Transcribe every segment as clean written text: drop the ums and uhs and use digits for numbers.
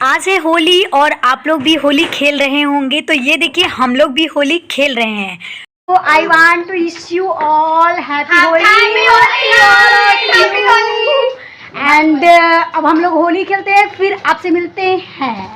आज है होली और आप लोग भी होली खेल रहे होंगे। तो ये देखिए हम लोग भी होली खेल रहे हैं। तो I want to wish you all happy Holi and अब हम लोग होली खेलते हैं, फिर आपसे मिलते हैं।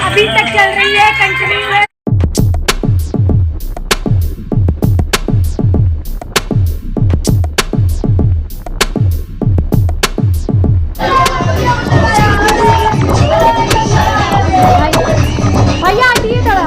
अभी तक चल रही है, कंटिन्यू है। भैया आइए थोड़ा।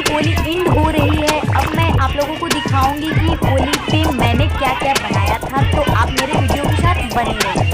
होली एंड हो रही है। अब मैं आप लोगों को दिखाऊंगी कि होली पे मैंने क्या क्या बनाया था, तो आप मेरे वीडियो के साथ बने रहिए।